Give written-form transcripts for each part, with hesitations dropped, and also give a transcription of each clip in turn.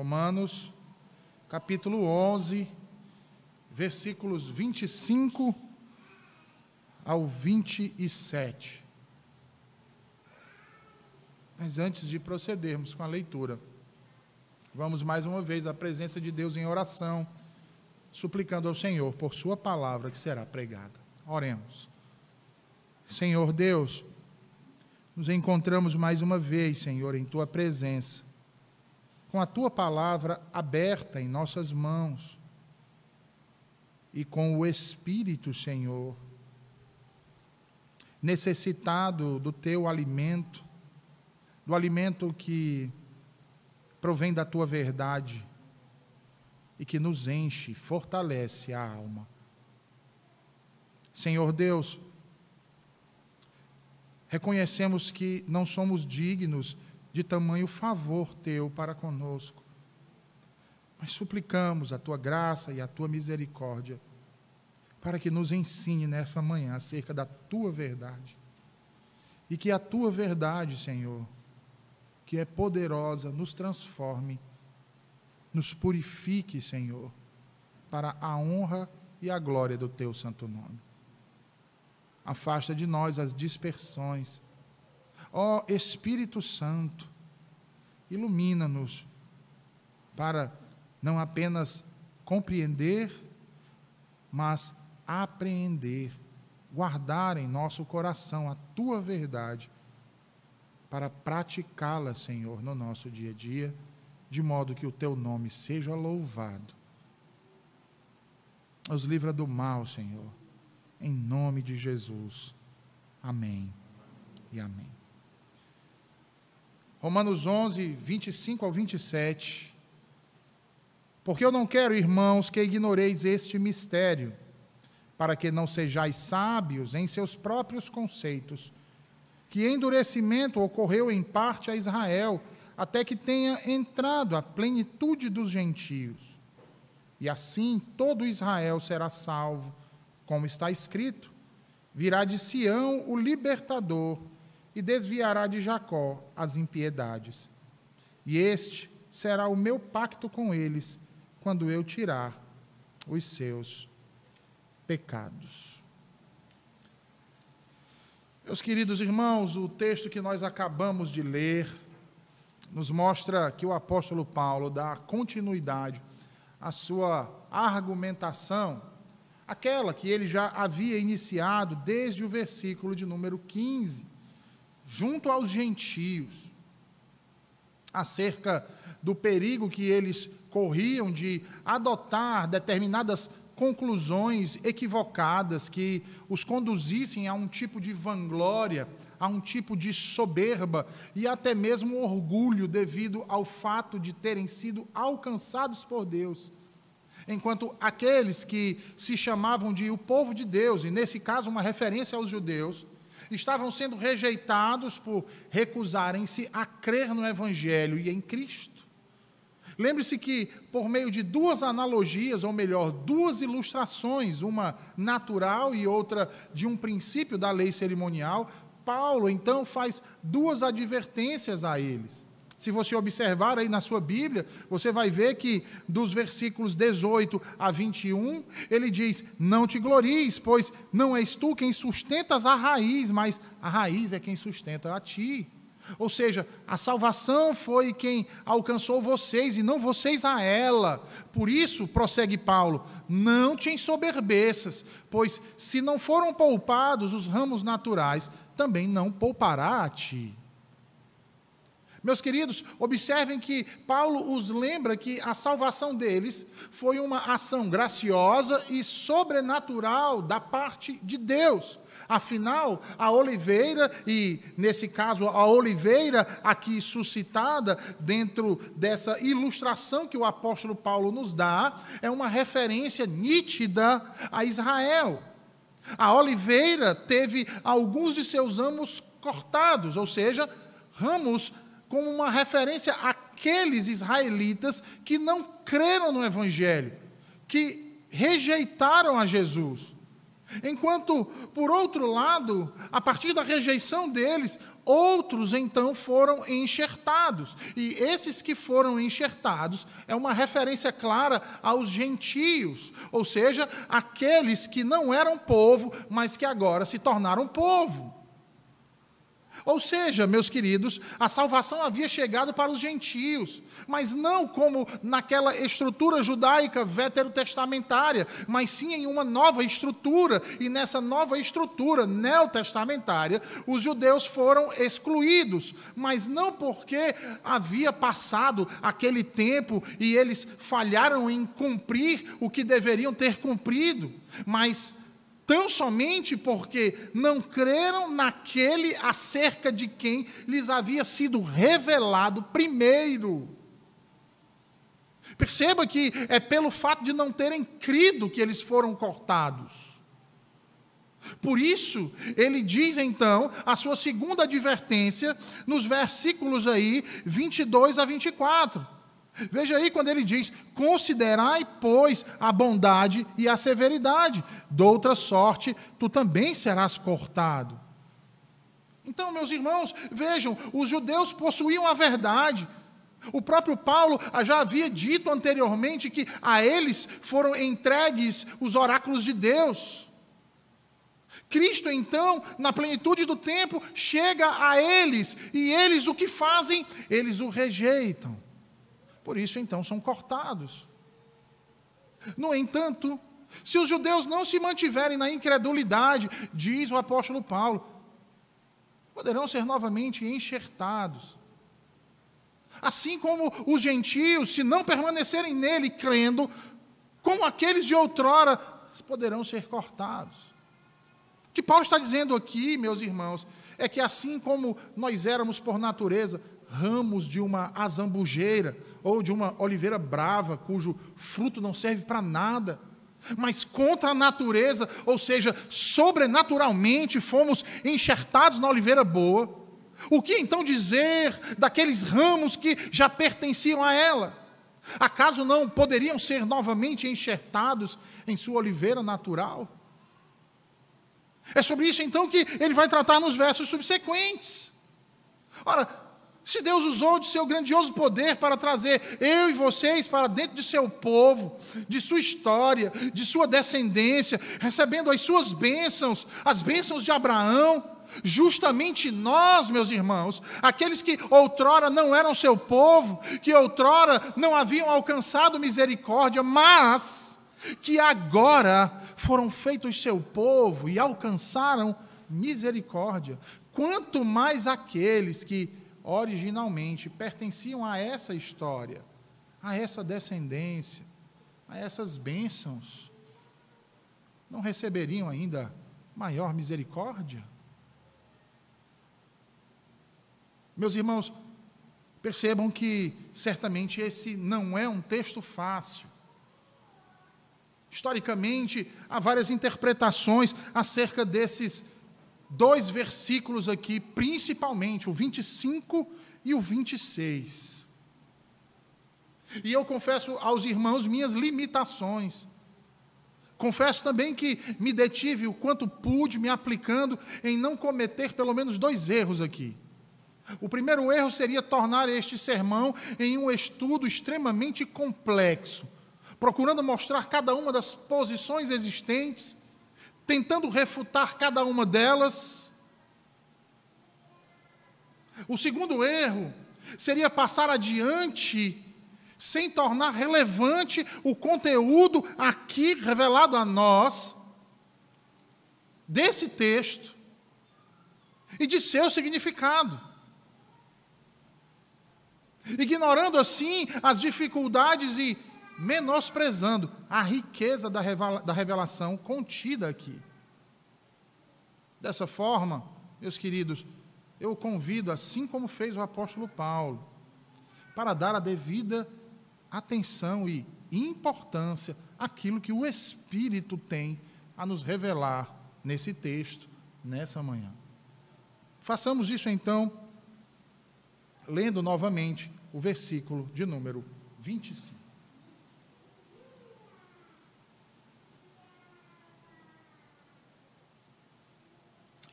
Romanos, capítulo 11, versículos 25 ao 27. Mas antes de procedermos com a leitura, vamos mais uma vez à presença de Deus em oração, suplicando ao Senhor por sua palavra que será pregada. Oremos. Senhor Deus, nos encontramos mais uma vez, Senhor, em tua presença, com a tua palavra aberta em nossas mãos e com o Espírito, Senhor, necessitado do teu alimento, do alimento que provém da tua verdade e que nos enche, fortalece a alma. Senhor Deus, reconhecemos que não somos dignos de tamanho favor teu para conosco, mas suplicamos a tua graça e a tua misericórdia para que nos ensine nessa manhã acerca da tua verdade e que a tua verdade, Senhor, que é poderosa, nos transforme, nos purifique, Senhor, para a honra e a glória do teu santo nome. Afasta de nós as dispersões. Ó Espírito Santo, ilumina-nos para não apenas compreender, mas apreender, guardar em nosso coração a tua verdade, para praticá-la, Senhor, no nosso dia a dia, de modo que o teu nome seja louvado. Nos livra do mal, Senhor, em nome de Jesus. Amém e amém. Romanos 11, 25 ao 27. Porque eu não quero, irmãos, que ignoreis este mistério, para que não sejais sábios em seus próprios conceitos, que endurecimento ocorreu em parte a Israel, até que tenha entrado a plenitude dos gentios. E assim todo Israel será salvo, como está escrito: virá de Sião o libertador, e desviará de Jacó as impiedades. E este será o meu pacto com eles, quando eu tirar os seus pecados. Meus queridos irmãos, o texto que nós acabamos de ler nos mostra que o apóstolo Paulo dá continuidade à sua argumentação, aquela que ele já havia iniciado desde o versículo de número 15, junto aos gentios, acerca do perigo que eles corriam de adotar determinadas conclusões equivocadas que os conduzissem a um tipo de vanglória, a um tipo de soberba e até mesmo orgulho devido ao fato de terem sido alcançados por Deus. Enquanto aqueles que se chamavam de o povo de Deus, e nesse caso uma referência aos judeus, estavam sendo rejeitados por recusarem-se a crer no Evangelho e em Cristo. Lembre-se que, por meio de duas analogias, ou melhor, duas ilustrações, uma natural e outra de um princípio da lei cerimonial, Paulo, então, faz duas advertências a eles. Se você observar aí na sua Bíblia, você vai ver que dos versículos 18 a 21, ele diz: não te glories, pois não és tu quem sustentas a raiz, mas a raiz é quem sustenta a ti. Ou seja, a salvação foi quem alcançou vocês e não vocês a ela. Por isso, prossegue Paulo, não te ensoberbeças, pois se não foram poupados os ramos naturais, também não poupará a ti. Meus queridos, observem que Paulo os lembra que a salvação deles foi uma ação graciosa e sobrenatural da parte de Deus. Afinal, a oliveira, e nesse caso a oliveira aqui suscitada dentro dessa ilustração que o apóstolo Paulo nos dá, é uma referência nítida a Israel. A oliveira teve alguns de seus ramos cortados, ou seja, ramos como uma referência àqueles israelitas que não creram no Evangelho, que rejeitaram a Jesus. Enquanto, por outro lado, a partir da rejeição deles, outros então foram enxertados. E esses que foram enxertados é uma referência clara aos gentios, ou seja, aqueles que não eram povo, mas que agora se tornaram povo. Ou seja, meus queridos, a salvação havia chegado para os gentios, mas não como naquela estrutura judaica veterotestamentária, mas sim em uma nova estrutura, e nessa nova estrutura neotestamentária, os judeus foram excluídos, mas não porque havia passado aquele tempo e eles falharam em cumprir o que deveriam ter cumprido, mas tão somente porque não creram naquele acerca de quem lhes havia sido revelado primeiro. Perceba que é pelo fato de não terem crido que eles foram cortados. Por isso, ele diz então a sua segunda advertência nos versículos aí 22 a 24. Veja aí quando ele diz: considerai, pois, a bondade e a severidade, doutra sorte, tu também serás cortado. Então, meus irmãos, vejam, os judeus possuíam a verdade. O próprio Paulo já havia dito anteriormente que a eles foram entregues os oráculos de Deus. Cristo, então, na plenitude do tempo, chega a eles, e eles o que fazem? Eles o rejeitam. Por isso, então, são cortados. No entanto, se os judeus não se mantiverem na incredulidade, diz o apóstolo Paulo, poderão ser novamente enxertados. Assim como os gentios, se não permanecerem nele crendo, como aqueles de outrora, poderão ser cortados. O que Paulo está dizendo aqui, meus irmãos, é que assim como nós éramos por natureza ramos de uma azambujeira ou de uma oliveira brava, cujo fruto não serve para nada, mas contra a natureza, ou seja, sobrenaturalmente fomos enxertados na oliveira boa, o que então dizer daqueles ramos que já pertenciam a ela? Acaso não poderiam ser novamente enxertados em sua oliveira natural? É sobre isso então que ele vai tratar nos versos subsequentes. Ora, se Deus usou de seu grandioso poder para trazer eu e vocês para dentro de seu povo, de sua história, de sua descendência, recebendo as suas bênçãos, as bênçãos de Abraão, justamente nós, meus irmãos, aqueles que outrora não eram seu povo, que outrora não haviam alcançado misericórdia, mas que agora foram feitos seu povo e alcançaram misericórdia, quanto mais aqueles que originalmente pertenciam a essa história, a essa descendência, a essas bênçãos, não receberiam ainda maior misericórdia? Meus irmãos, percebam que certamente esse não é um texto fácil. Historicamente, há várias interpretações acerca desses dois versículos aqui, principalmente o 25 e o 26. E eu confesso aos irmãos minhas limitações. Confesso também que me detive o quanto pude, me aplicando em não cometer pelo menos dois erros aqui. O primeiro erro seria tornar este sermão em um estudo extremamente complexo, procurando mostrar cada uma das posições existentes, tentando refutar cada uma delas. O segundo erro seria passar adiante sem tornar relevante o conteúdo aqui revelado a nós desse texto e de seu significado, ignorando assim as dificuldades e menosprezando a riqueza da revelação contida aqui. Dessa forma, meus queridos, eu o convido, assim como fez o apóstolo Paulo, para dar a devida atenção e importância àquilo que o Espírito tem a nos revelar nesse texto, nessa manhã. Façamos isso então, lendo novamente o versículo de número 25.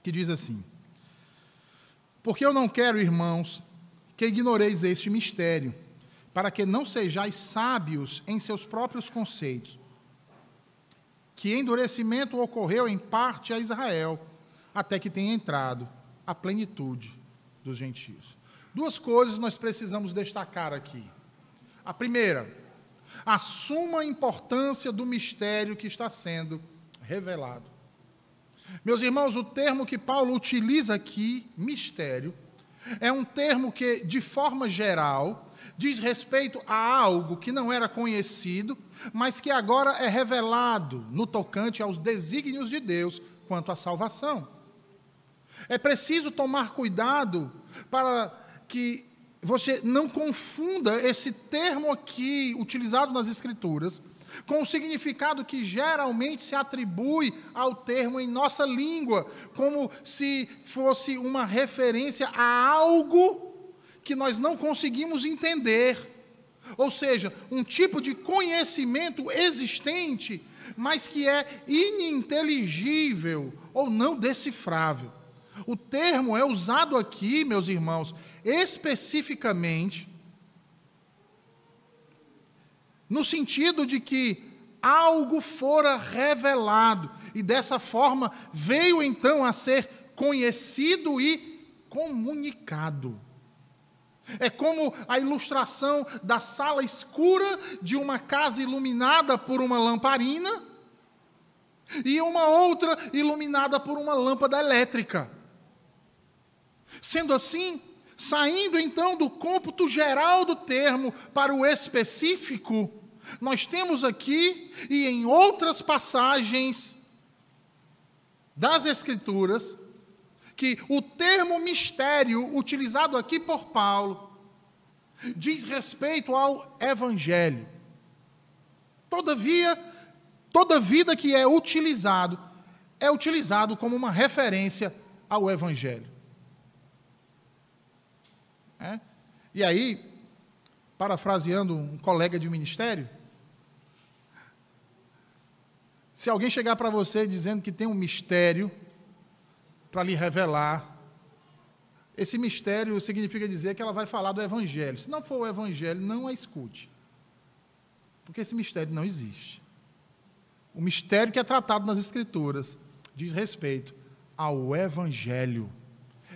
que diz assim: porque eu não quero, irmãos, que ignoreis este mistério, para que não sejais sábios em seus próprios conceitos, que endurecimento ocorreu em parte a Israel, até que tenha entrado a plenitude dos gentios. Duas coisas nós precisamos destacar aqui. A primeira, a suma importância do mistério que está sendo revelado. Meus irmãos, o termo que Paulo utiliza aqui, mistério, é um termo que, de forma geral, diz respeito a algo que não era conhecido, mas que agora é revelado no tocante aos desígnios de Deus quanto à salvação. É preciso tomar cuidado para que você não confunda esse termo aqui, utilizado nas Escrituras, com o significado que geralmente se atribui ao termo em nossa língua, como se fosse uma referência a algo que nós não conseguimos entender. Ou seja, um tipo de conhecimento existente, mas que é ininteligível ou não decifrável. O termo é usado aqui, meus irmãos, especificamente no sentido de que algo fora revelado e dessa forma veio então a ser conhecido e comunicado. É como a ilustração da sala escura de uma casa iluminada por uma lamparina e uma outra iluminada por uma lâmpada elétrica. Sendo assim, saindo então do cômputo geral do termo para o específico, nós temos aqui e em outras passagens das Escrituras que o termo mistério utilizado aqui por Paulo diz respeito ao Evangelho. Todavia, toda vida que é utilizado como uma referência ao Evangelho. E aí, parafraseando um colega de ministério, se alguém chegar para você dizendo que tem um mistério para lhe revelar, esse mistério significa dizer que ela vai falar do Evangelho. Se não for o Evangelho, não a escute, porque esse mistério não existe. O mistério que é tratado nas Escrituras diz respeito ao Evangelho.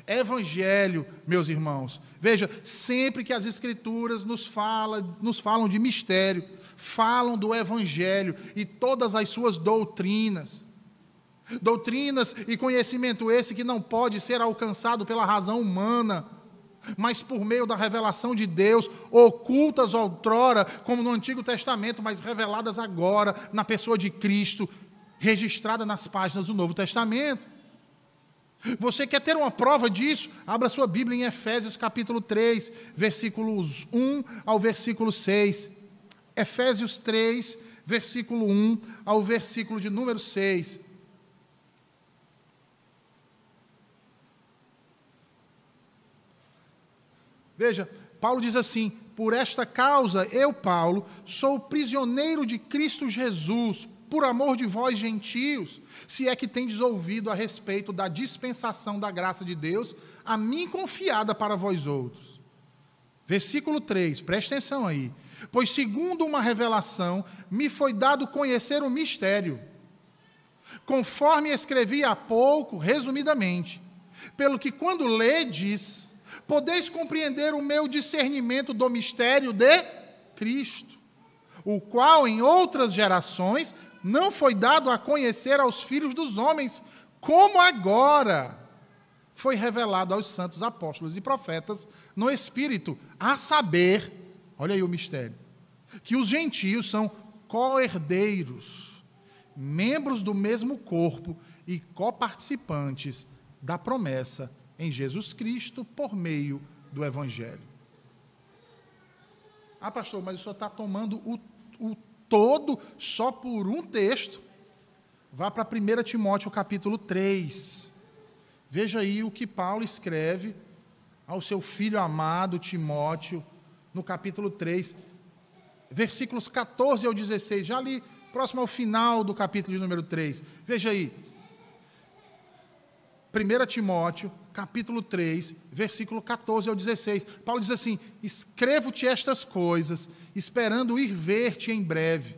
Evangelho, meus irmãos. Veja, sempre que as Escrituras nos falam de mistério, falam do Evangelho e todas as suas doutrinas. Doutrinas e conhecimento esse que não pode ser alcançado pela razão humana, mas por meio da revelação de Deus, ocultas outrora, como no Antigo Testamento, mas reveladas agora na pessoa de Cristo, registrada nas páginas do Novo Testamento. Você quer ter uma prova disso? Abra sua Bíblia em Efésios capítulo 3, versículos 1 ao versículo 6. Efésios 3, versículo 1 ao versículo de número 6. Veja, Paulo diz assim: por esta causa, eu, Paulo, sou prisioneiro de Cristo Jesus, por amor de vós, gentios, se é que tendes ouvido a respeito da dispensação da graça de Deus, a mim confiada para vós outros. Versículo 3, preste atenção aí. Pois segundo uma revelação, me foi dado conhecer o mistério, conforme escrevi há pouco, resumidamente, pelo que quando ledes, podeis compreender o meu discernimento do mistério de Cristo, o qual em outras gerações não foi dado a conhecer aos filhos dos homens, como agora foi revelado aos santos apóstolos e profetas no Espírito, a saber, olha aí o mistério, que os gentios são co-herdeiros, membros do mesmo corpo e coparticipantes da promessa em Jesus Cristo por meio do Evangelho. Ah, pastor, mas o senhor está tomando o todo só por um texto. Vá para 1 Timóteo capítulo 3. Veja aí o que Paulo escreve ao seu filho amado Timóteo, no capítulo 3, versículos 14 ao 16, já ali próximo ao final do capítulo de número 3. Veja aí. 1 Timóteo, capítulo 3, versículo 14 ao 16. Paulo diz assim: escrevo-te estas coisas, esperando ir ver-te em breve,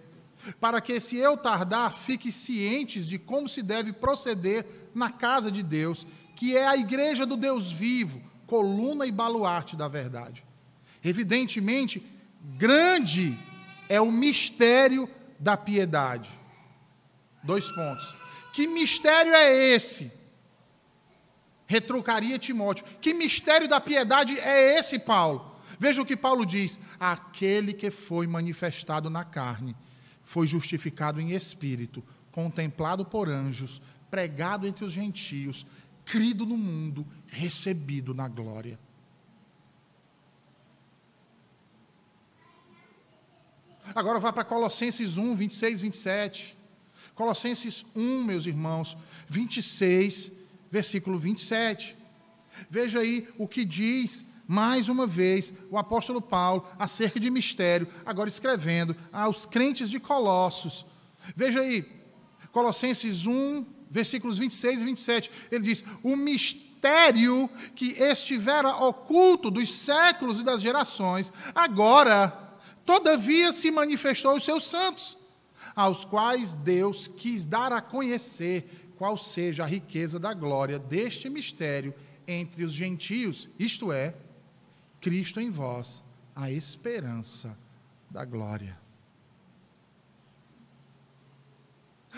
para que, se eu tardar, fiques cientes de como se deve proceder na casa de Deus, que é a igreja do Deus vivo, coluna e baluarte da verdade. Evidentemente, grande é o mistério da piedade. 2 pontos. Que mistério é esse? Retrucaria Timóteo. Que mistério da piedade é esse, Paulo? Veja o que Paulo diz: aquele que foi manifestado na carne, foi justificado em espírito, contemplado por anjos, pregado entre os gentios, crido no mundo, recebido na glória. Agora vá para Colossenses 1, 26, 27. Colossenses 1, meus irmãos, 26, versículo 27. Veja aí o que diz, mais uma vez, o apóstolo Paulo acerca de mistério, agora escrevendo aos crentes de Colossos. Veja aí, Colossenses 1, versículos 26 e 27. Ele diz: o mistério que estivera oculto dos séculos e das gerações, agora, todavia, se manifestou aos seus santos, aos quais Deus quis dar a conhecer qual seja a riqueza da glória deste mistério entre os gentios, isto é, Cristo em vós, a esperança da glória.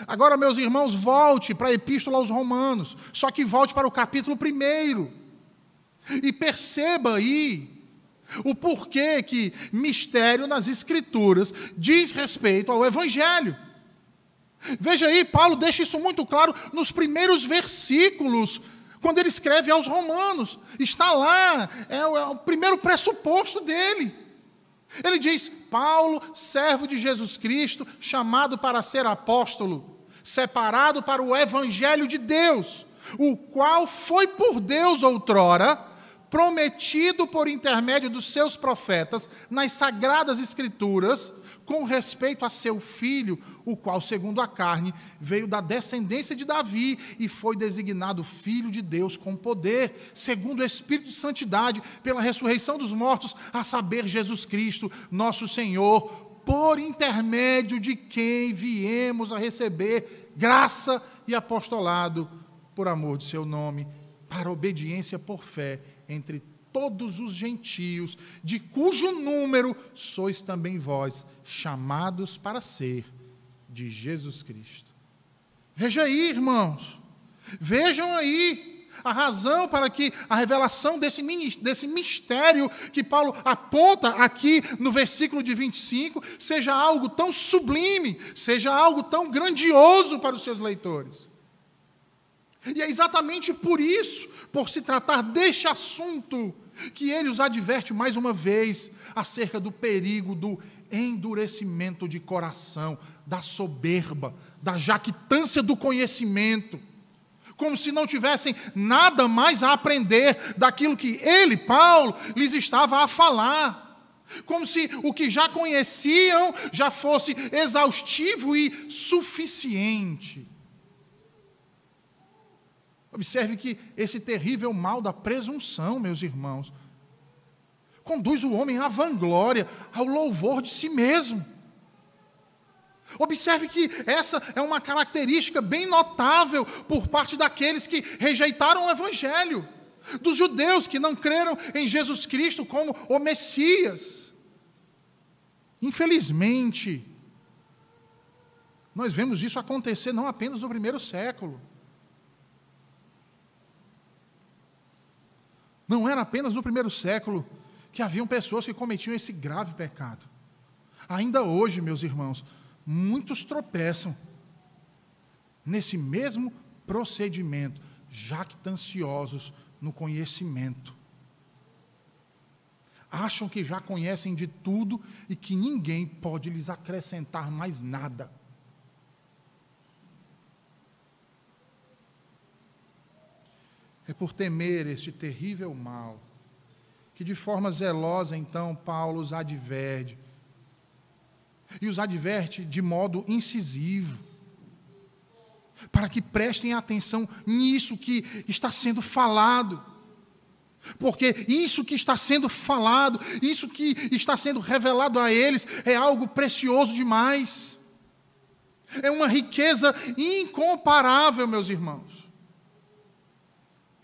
Agora, meus irmãos, volte para a Epístola aos Romanos, só que volte para o capítulo 1, e perceba aí o porquê que mistério nas Escrituras diz respeito ao Evangelho. Veja aí, Paulo deixa isso muito claro nos primeiros versículos, quando ele escreve aos Romanos. Está lá, é o primeiro pressuposto dele. Ele diz: Paulo, servo de Jesus Cristo, chamado para ser apóstolo, separado para o Evangelho de Deus, o qual foi por Deus outrora prometido por intermédio dos seus profetas nas sagradas Escrituras, com respeito a seu filho, o qual, segundo a carne, veio da descendência de Davi e foi designado Filho de Deus com poder, segundo o Espírito de santidade, pela ressurreição dos mortos, a saber, Jesus Cristo, nosso Senhor, por intermédio de quem viemos a receber graça e apostolado por amor de seu nome, para obediência por fé entre todos os gentios, de cujo número sois também vós, chamados para ser de Jesus Cristo. Veja aí, irmãos, vejam aí a razão para que a revelação desse mistério que Paulo aponta aqui no versículo de 25, seja algo tão sublime, seja algo tão grandioso para os seus leitores. E é exatamente por isso, por se tratar deste assunto, que ele os adverte mais uma vez acerca do perigo do endurecimento de coração, da soberba, da jactância do conhecimento, como se não tivessem nada mais a aprender daquilo que ele, Paulo, lhes estava a falar, como se o que já conheciam já fosse exaustivo e suficiente. Observe que esse terrível mal da presunção, meus irmãos, conduz o homem à vanglória, ao louvor de si mesmo. Observe que essa é uma característica bem notável por parte daqueles que rejeitaram o Evangelho, dos judeus que não creram em Jesus Cristo como o Messias. Infelizmente, nós vemos isso acontecer não apenas no primeiro século. Não era apenas no primeiro século que haviam pessoas que cometiam esse grave pecado. Ainda hoje, meus irmãos, muitos tropeçam nesse mesmo procedimento, jactanciosos no conhecimento. Acham que já conhecem de tudo e que ninguém pode lhes acrescentar mais nada. É por temer este terrível mal que, de forma zelosa, então, Paulo os adverte. E os adverte de modo incisivo. para que prestem atenção nisso que está sendo falado. Porque isso que está sendo falado, isso que está sendo revelado a eles, é algo precioso demais. É uma riqueza incomparável, meus irmãos.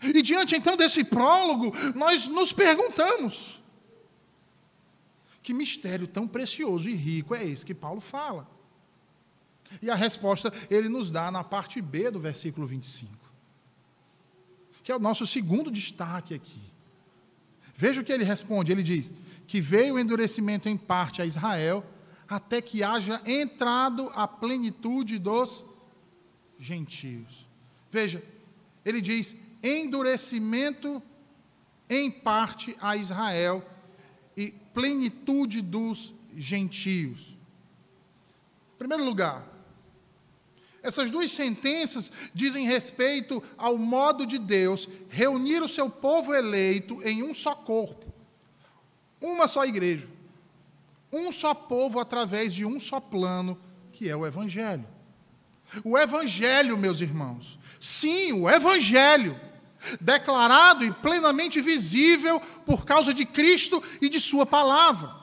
E diante então desse prólogo, nós nos perguntamos: que mistério tão precioso e rico é esse que Paulo fala? E a resposta ele nos dá na parte B do versículo 25, que é o nosso segundo destaque aqui. Veja o que ele responde, ele diz que veio o endurecimento em parte a Israel, até que haja entrado a plenitude dos gentios. Veja, ele diz endurecimento em parte a Israel e plenitude dos gentios. Em primeiro lugar, essas duas sentenças dizem respeito ao modo de Deus reunir o seu povo eleito em um só corpo, uma só igreja, um só povo através de um só plano, que é o Evangelho. O Evangelho, meus irmãos, sim, o Evangelho, declarado e plenamente visível por causa de Cristo e de sua palavra.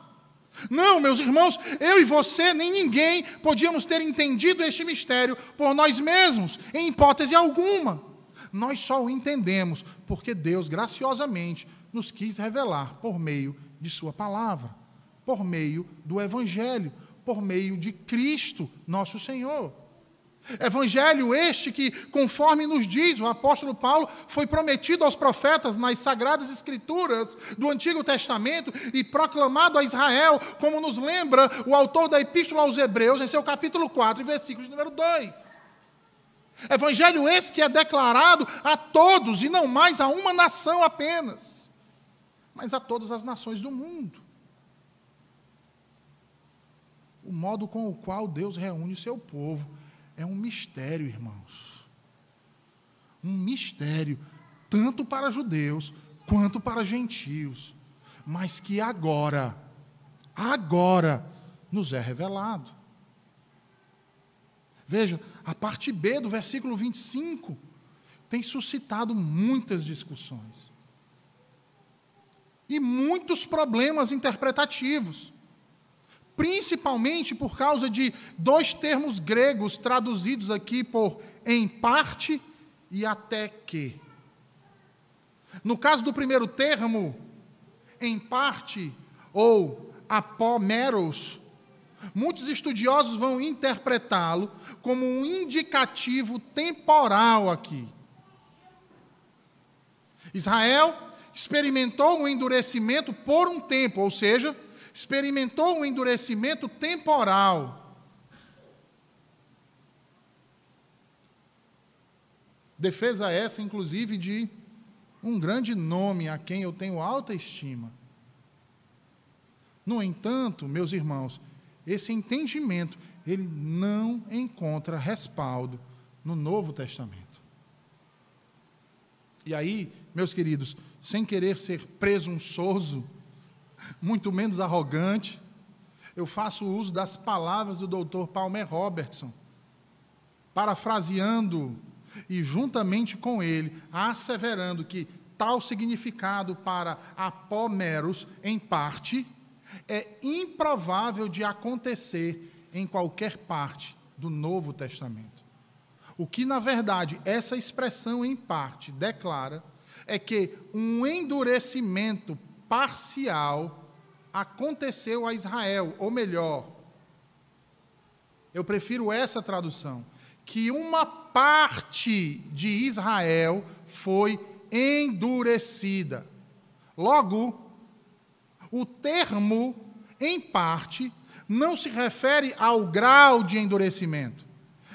Não, meus irmãos, eu e você, nem ninguém podíamos ter entendido este mistério por nós mesmos, em hipótese alguma. Nós só o entendemos porque Deus graciosamente nos quis revelar por meio de sua palavra, por meio do Evangelho, por meio de Cristo, nosso Senhor. Evangelho este que, conforme nos diz o apóstolo Paulo, foi prometido aos profetas nas Sagradas Escrituras do Antigo Testamento e proclamado a Israel, como nos lembra o autor da Epístola aos Hebreus, em seu capítulo 4, versículo de número 2. Evangelho esse que é declarado a todos, e não mais a uma nação apenas, mas a todas as nações do mundo. O modo com o qual Deus reúne o seu povo é um mistério, irmãos. Um mistério, tanto para judeus quanto para gentios, mas que agora nos é revelado. Veja, a parte B do versículo 25 tem suscitado muitas discussões e muitos problemas interpretativos, principalmente por causa de dois termos gregos traduzidos aqui por em parte e até que. No caso do primeiro termo, em parte, ou apómeros, muitos estudiosos vão interpretá-lo como um indicativo temporal aqui. Israel experimentou um endurecimento por um tempo, ou seja, experimentou um endurecimento temporal. Defesa essa, inclusive, de um grande nome a quem eu tenho alta estima. No entanto, meus irmãos, esse entendimento, ele não encontra respaldo no Novo Testamento. E aí, meus queridos, sem querer ser presunçoso, muito menos arrogante, eu faço uso das palavras do Dr. Palmer Robertson, parafraseando e juntamente com ele, asseverando que tal significado para apómeros, em parte, é improvável de acontecer em qualquer parte do Novo Testamento. O que, na verdade, essa expressão em parte declara é que um endurecimento parcial aconteceu a Israel, ou melhor, eu prefiro essa tradução, que uma parte de Israel foi endurecida. Logo, o termo em parte não se refere ao grau de endurecimento,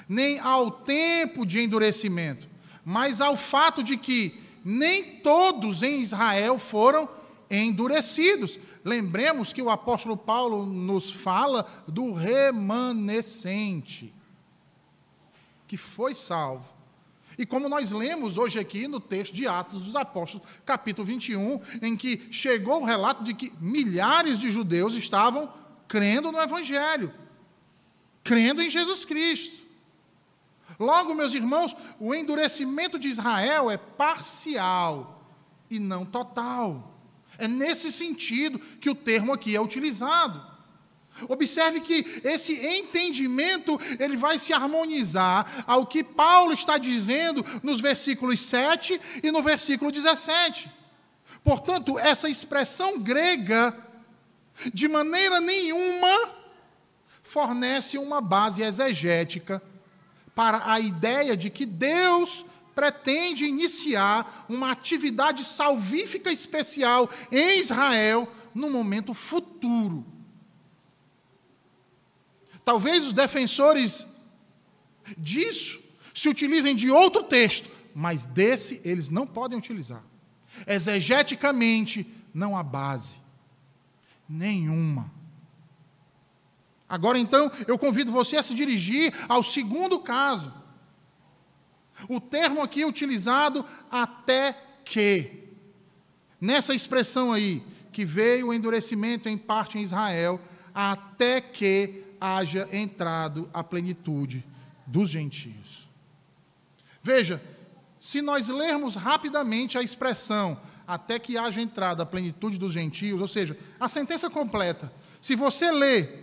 nem ao tempo de endurecimento, mas ao fato de que nem todos em Israel foram endurecidos. Lembremos que o apóstolo Paulo nos fala do remanescente, que foi salvo. E como nós lemos hoje aqui no texto de Atos dos Apóstolos, capítulo 21, em que chegou o relato de que milhares de judeus estavam crendo no Evangelho, crendo em Jesus Cristo. Logo, meus irmãos, o endurecimento de Israel é parcial e não total. É nesse sentido que o termo aqui é utilizado. Observe que esse entendimento ele vai se harmonizar ao que Paulo está dizendo nos versículos 7 e no versículo 17. Portanto, essa expressão grega, de maneira nenhuma, fornece uma base exegética para a ideia de que Deus pretende iniciar uma atividade salvífica especial em Israel no momento futuro. Talvez os defensores disso se utilizem de outro texto, mas desse eles não podem utilizar. Exegeticamente, não há base nenhuma. Agora, então, eu convido você a se dirigir ao segundo caso. O termo aqui utilizado, até que. Nessa expressão aí, que veio o endurecimento em parte em Israel, até que haja entrado a plenitude dos gentios. Veja, se nós lermos rapidamente a expressão, até que haja entrado a plenitude dos gentios, ou seja, a sentença completa, se você lê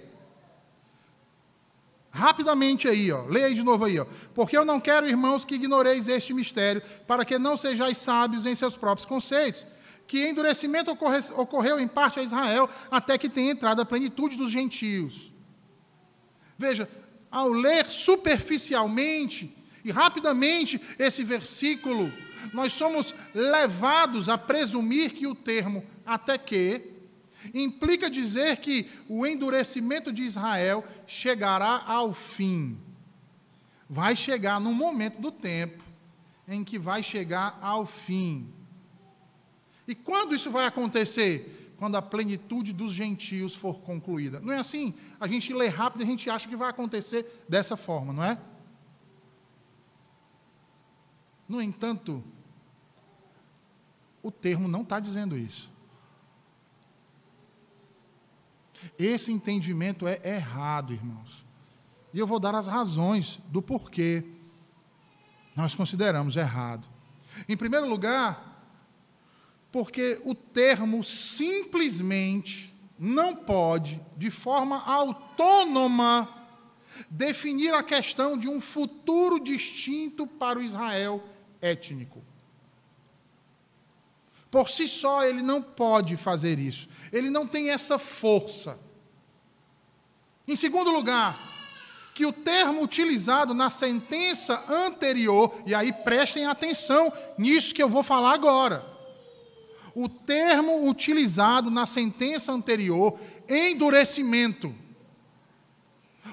rapidamente aí, leia aí de novo aí, porque eu não quero, irmãos, que ignoreis este mistério, para que não sejais sábios em seus próprios conceitos, que endurecimento ocorreu em parte a Israel, até que tenha entrado a plenitude dos gentios. Veja, ao ler superficialmente e rapidamente esse versículo, nós somos levados a presumir que o termo até que implica dizer que o endurecimento de Israel chegará ao fim. Vai chegar num momento do tempo em que vai chegar ao fim. E quando isso vai acontecer? Quando a plenitude dos gentios for concluída. Não é assim? A gente lê rápido e a gente acha que vai acontecer dessa forma, não é? No entanto, o termo não está dizendo isso. Esse entendimento é errado, irmãos. E eu vou dar as razões do porquê nós consideramos errado. Em primeiro lugar, porque o termo simplesmente não pode, de forma autônoma, definir a questão de um futuro distinto para o Israel étnico. Por si só, ele não pode fazer isso. Ele não tem essa força. Em segundo lugar, que o termo utilizado na sentença anterior, e aí prestem atenção nisso que eu vou falar agora. O termo utilizado na sentença anterior, endurecimento.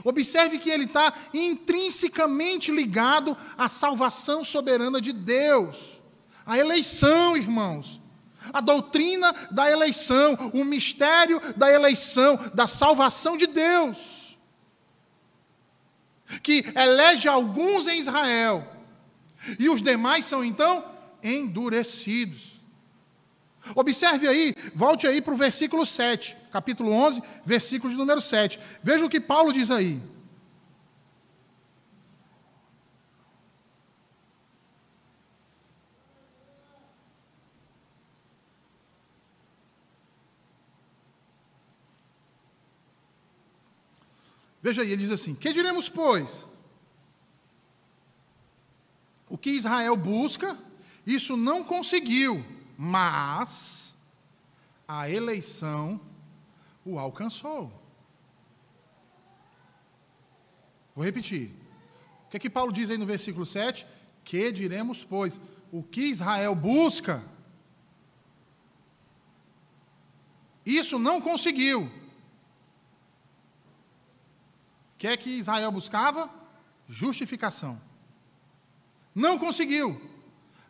Observe que ele está intrinsecamente ligado à salvação soberana de Deus. A eleição, irmãos. A doutrina da eleição, o mistério da eleição, da salvação de Deus. Que elege alguns em Israel. E os demais são, então, endurecidos. Observe aí, volte aí para o versículo 7, capítulo 11, versículo de número 7. Veja o que Paulo diz aí. Veja aí, ele diz assim: que diremos, pois? O que Israel busca, isso não conseguiu, mas a eleição o alcançou. Vou repetir. O que é que Paulo diz aí no versículo 7? Que diremos, pois? O que Israel busca, isso não conseguiu. O que é que Israel buscava? Justificação. Não conseguiu,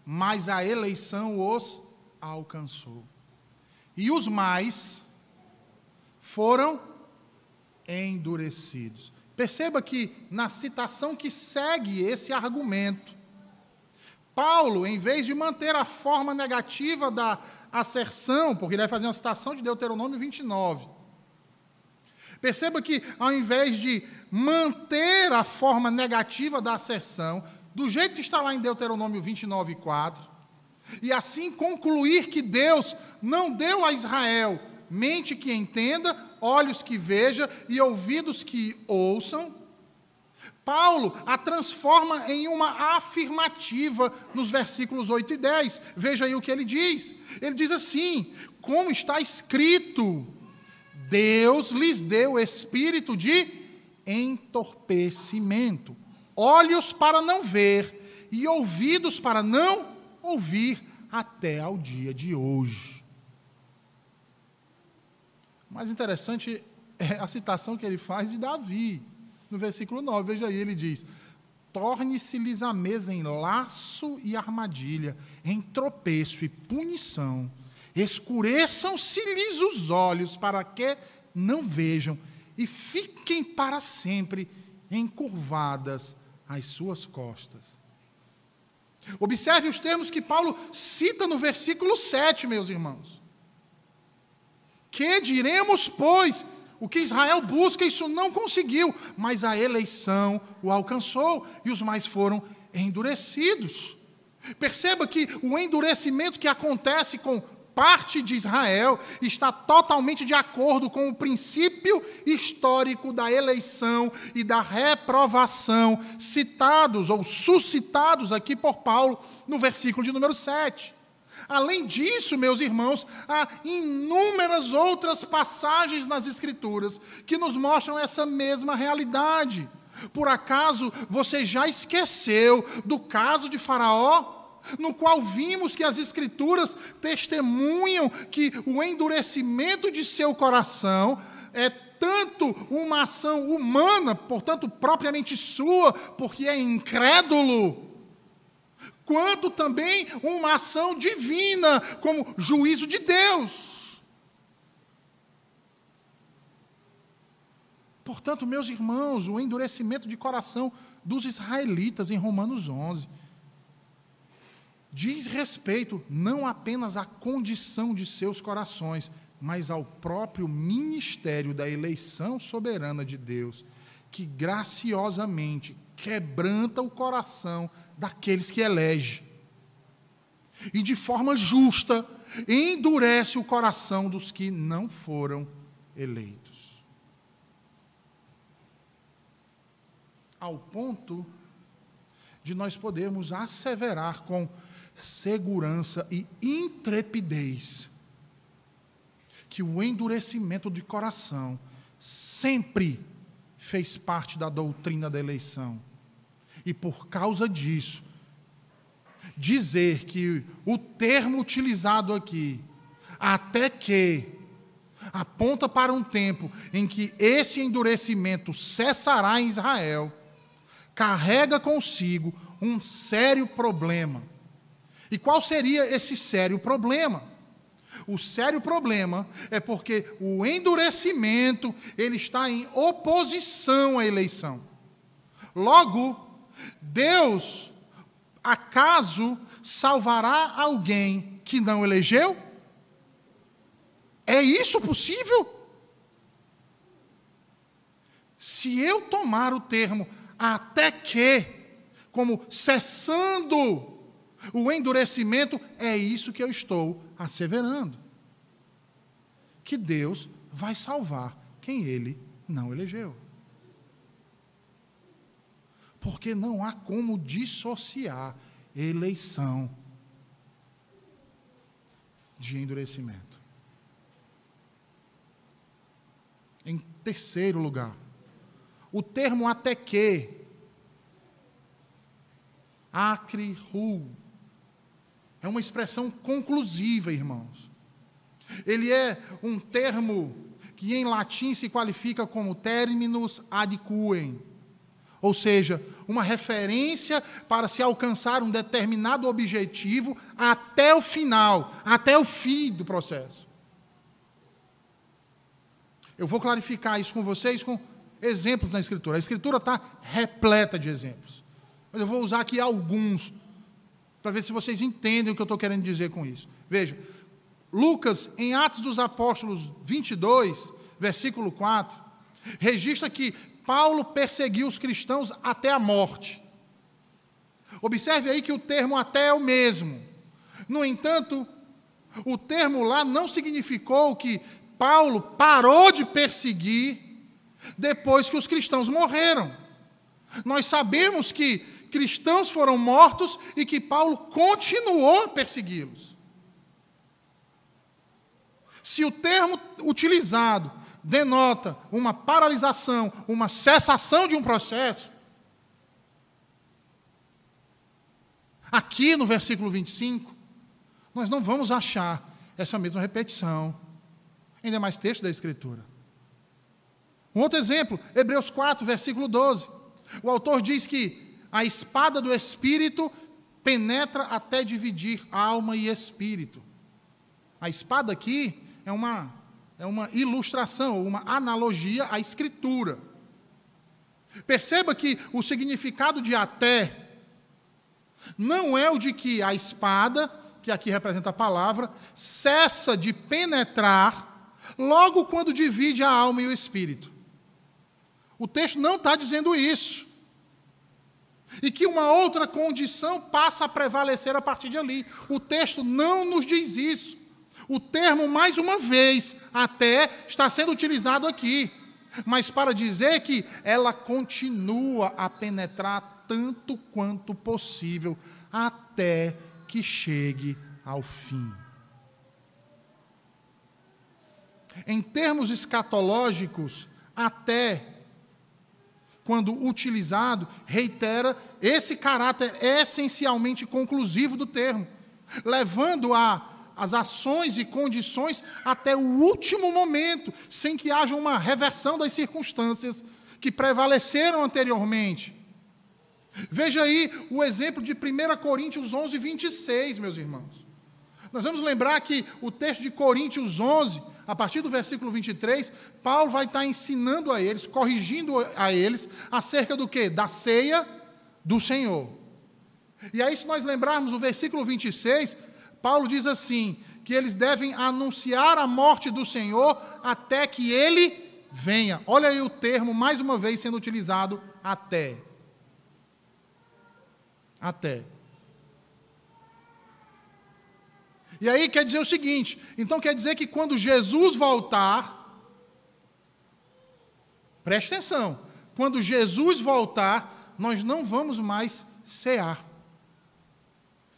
mas a eleição os alcançou. E os mais foram endurecidos. Perceba que na citação que segue esse argumento, Paulo, em vez de manter a forma negativa da asserção, porque ele vai fazer uma citação de Deuteronômio 29, Perceba que, ao invés de manter a forma negativa da asserção, do jeito que está lá em Deuteronômio 29:4, e assim concluir que Deus não deu a Israel mente que entenda, olhos que veja e ouvidos que ouçam, Paulo a transforma em uma afirmativa nos versículos 8 e 10. Veja aí o que ele diz. Ele diz assim: como está escrito, Deus lhes deu espírito de entorpecimento, olhos para não ver e ouvidos para não ouvir até ao dia de hoje. O mais interessante é a citação que ele faz de Davi, no versículo 9. Veja aí, ele diz: torne-se-lhes a mesa em laço e armadilha, em tropeço e punição, escureçam-se-lhes os olhos para que não vejam, e fiquem para sempre encurvadas as suas costas. Observe os termos que Paulo cita no versículo 7, meus irmãos. Que diremos, pois? O que Israel busca, isso não conseguiu, mas a eleição o alcançou, e os mais foram endurecidos. Perceba que o endurecimento que acontece com parte de Israel está totalmente de acordo com o princípio histórico da eleição e da reprovação, citados ou suscitados aqui por Paulo no versículo de número 7. Além disso, meus irmãos, há inúmeras outras passagens nas Escrituras que nos mostram essa mesma realidade. Por acaso você já esqueceu do caso de Faraó, no qual vimos que as Escrituras testemunham que o endurecimento de seu coração é tanto uma ação humana, portanto propriamente sua, porque é incrédulo, quanto também uma ação divina, como juízo de Deus. Portanto, meus irmãos, o endurecimento de coração dos israelitas em Romanos 11 diz respeito não apenas à condição de seus corações, mas ao próprio ministério da eleição soberana de Deus, que graciosamente quebranta o coração daqueles que elege, e de forma justa endurece o coração dos que não foram eleitos. Ao ponto de nós podermos asseverar com segurança e intrepidez que o endurecimento de coração sempre fez parte da doutrina da eleição. E por causa disso, dizer que o termo utilizado aqui, até que, aponta para um tempo em que esse endurecimento cessará em Israel, carrega consigo um sério problema. E qual seria esse sério problema? O sério problema é porque o endurecimento, ele está em oposição à eleição. Logo, Deus, acaso, salvará alguém que não elegeu? É isso possível? Se eu tomar o termo até que, como cessando o endurecimento, é isso que eu estou asseverando. Que Deus vai salvar quem Ele não elegeu. Porque não há como dissociar eleição de endurecimento. Em terceiro lugar, o termo até que, acrihu, é uma expressão conclusiva, irmãos. Ele é um termo que em latim se qualifica como terminus ad quem, ou seja, uma referência para se alcançar um determinado objetivo até o final, até o fim do processo. Eu vou clarificar isso com vocês com exemplos na Escritura. A Escritura está repleta de exemplos, mas eu vou usar aqui alguns, para ver se vocês entendem o que eu estou querendo dizer com isso. Veja, Lucas, em Atos dos Apóstolos 22, versículo 4, registra que Paulo perseguiu os cristãos até a morte. Observe aí que o termo até é o mesmo. No entanto, o termo lá não significou que Paulo parou de perseguir depois que os cristãos morreram. Nós sabemos que cristãos foram mortos e que Paulo continuou a persegui-los. Se o termo utilizado denota uma paralisação, uma cessação de um processo, aqui no versículo 25, nós não vamos achar essa mesma repetição. Ainda mais texto da Escritura. Um outro exemplo, Hebreus 4, versículo 12. O autor diz que a espada do Espírito penetra até dividir alma e espírito. A espada aqui é uma ilustração, uma analogia à Escritura. Perceba que o significado de até não é o de que a espada, que aqui representa a palavra, cessa de penetrar logo quando divide a alma e o espírito. O texto não está dizendo isso. E que uma outra condição passa a prevalecer a partir de ali. O texto não nos diz isso. O termo, mais uma vez, até está sendo utilizado aqui, mas para dizer que ela continua a penetrar tanto quanto possível, até que chegue ao fim. Em termos escatológicos, até, quando utilizado, reitera esse caráter essencialmente conclusivo do termo, levando as ações e condições até o último momento, sem que haja uma reversão das circunstâncias que prevaleceram anteriormente. Veja aí o exemplo de 1 Coríntios 11, 26, meus irmãos. Nós vamos lembrar que o texto de Coríntios 11, a partir do versículo 23, Paulo vai estar ensinando a eles, corrigindo a eles, acerca do quê? Da ceia do Senhor. E aí, se nós lembrarmos o versículo 26, Paulo diz assim, que eles devem anunciar a morte do Senhor até que Ele venha. Olha aí o termo, mais uma vez, sendo utilizado, até. Até. E aí quer dizer o seguinte, então quer dizer que quando Jesus voltar, preste atenção, quando Jesus voltar, nós não vamos mais cear.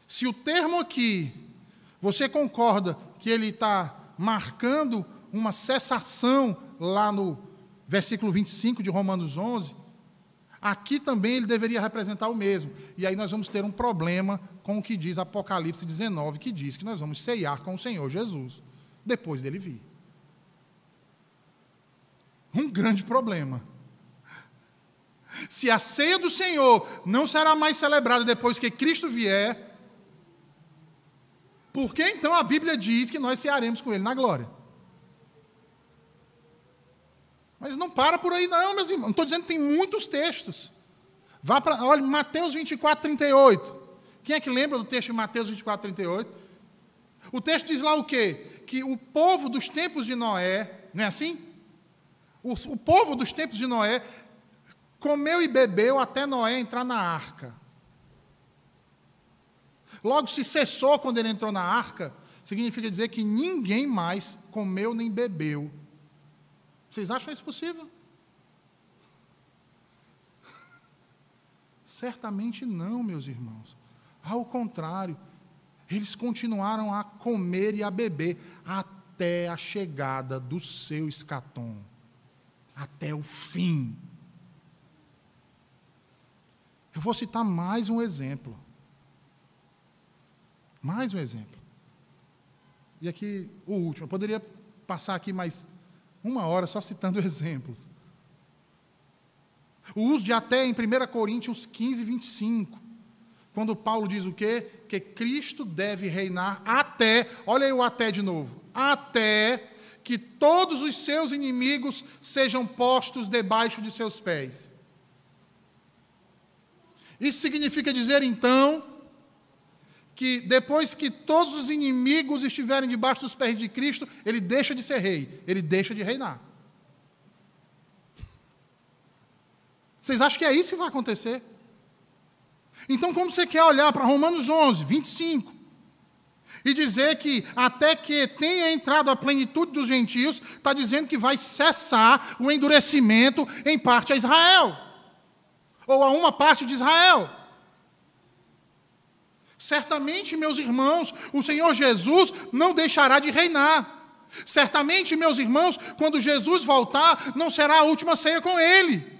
Se o termo aqui, você concorda que ele está marcando uma cessação lá no versículo 25 de Romanos 11, aqui também ele deveria representar o mesmo. E aí nós vamos ter um problema com o que diz Apocalipse 19, que diz que nós vamos ceiar com o Senhor Jesus, depois dele vir. Um grande problema. Se a ceia do Senhor não será mais celebrada depois que Cristo vier, por que então a Bíblia diz que nós cearemos com Ele na glória? Mas não para por aí não, meus irmãos. Não estou dizendo que tem muitos textos. Vá para, olha, Mateus 24, 38. Quem é que lembra do texto de Mateus 24, 38? O texto diz lá o quê? Que o povo dos tempos de Noé, não é assim? O povo dos tempos de Noé comeu e bebeu até Noé entrar na arca. Logo se cessou quando ele entrou na arca, significa dizer que ninguém mais comeu nem bebeu. Vocês acham isso possível? Certamente não, meus irmãos. Ao contrário, eles continuaram a comer e a beber até a chegada do seu escatom, até o fim. Eu vou citar mais um exemplo. Mais um exemplo. E aqui o último. Eu poderia passar aqui mais 1 hora só citando exemplos. O uso de até em 1 Coríntios 15, 25. Quando Paulo diz o quê? Que Cristo deve reinar até, olha aí o até de novo, até que todos os seus inimigos sejam postos debaixo de seus pés. Isso significa dizer, então, que depois que todos os inimigos estiverem debaixo dos pés de Cristo, ele deixa de ser rei, ele deixa de reinar. Vocês acham que é isso que vai acontecer? Então, como você quer olhar para Romanos 11, 25, e dizer que até que tenha entrado a plenitude dos gentios, está dizendo que vai cessar o endurecimento em parte a Israel, ou a uma parte de Israel. Certamente, meus irmãos, o Senhor Jesus não deixará de reinar. Certamente, meus irmãos, quando Jesus voltar, não será a última ceia com Ele.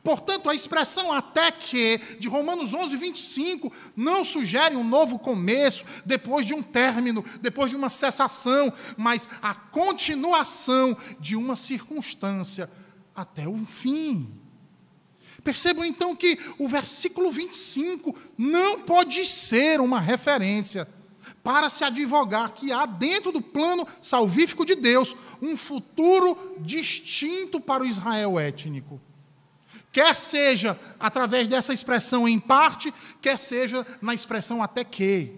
Portanto, a expressão até que, de Romanos 11, 25, não sugere um novo começo, depois de um término, depois de uma cessação, mas a continuação de uma circunstância até o fim. Percebam então que o versículo 25 não pode ser uma referência para se advogar que há dentro do plano salvífico de Deus um futuro distinto para o Israel étnico. Quer seja através dessa expressão em parte, quer seja na expressão até que.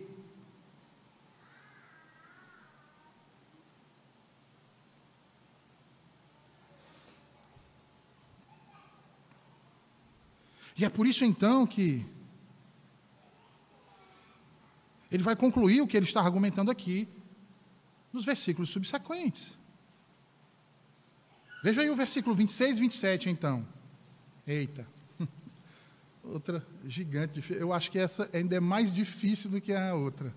E é por isso então que ele vai concluir o que ele está argumentando aqui nos versículos subsequentes. Veja aí o versículo 26 e 27 então. Eita, outra gigante. Eu acho que essa ainda é mais difícil do que a outra.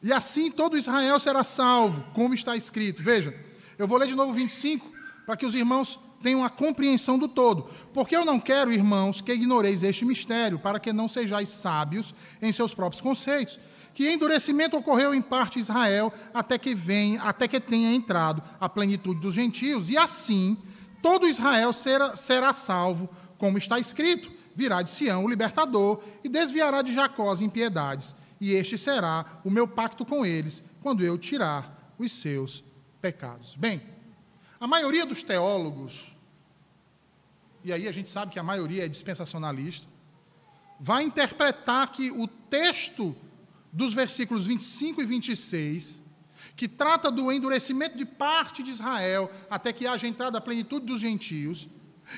E assim todo Israel será salvo, como está escrito. Veja, eu vou ler de novo 25, para que os irmãos tenham a compreensão do todo. Porque eu não quero, irmãos, que ignoreis este mistério, para que não sejais sábios em seus próprios conceitos, que endurecimento ocorreu em parte Israel, até que tenha entrado a plenitude dos gentios, e assim todo Israel será salvo, como está escrito, virá de Sião o libertador, e desviará de Jacó as impiedades, e este será o meu pacto com eles, quando eu tirar os seus pecados. Bem, a maioria dos teólogos, e aí a gente sabe que a maioria é dispensacionalista, vai interpretar que o texto dos versículos 25 e 26, que trata do endurecimento de parte de Israel até que haja entrada a plenitude dos gentios,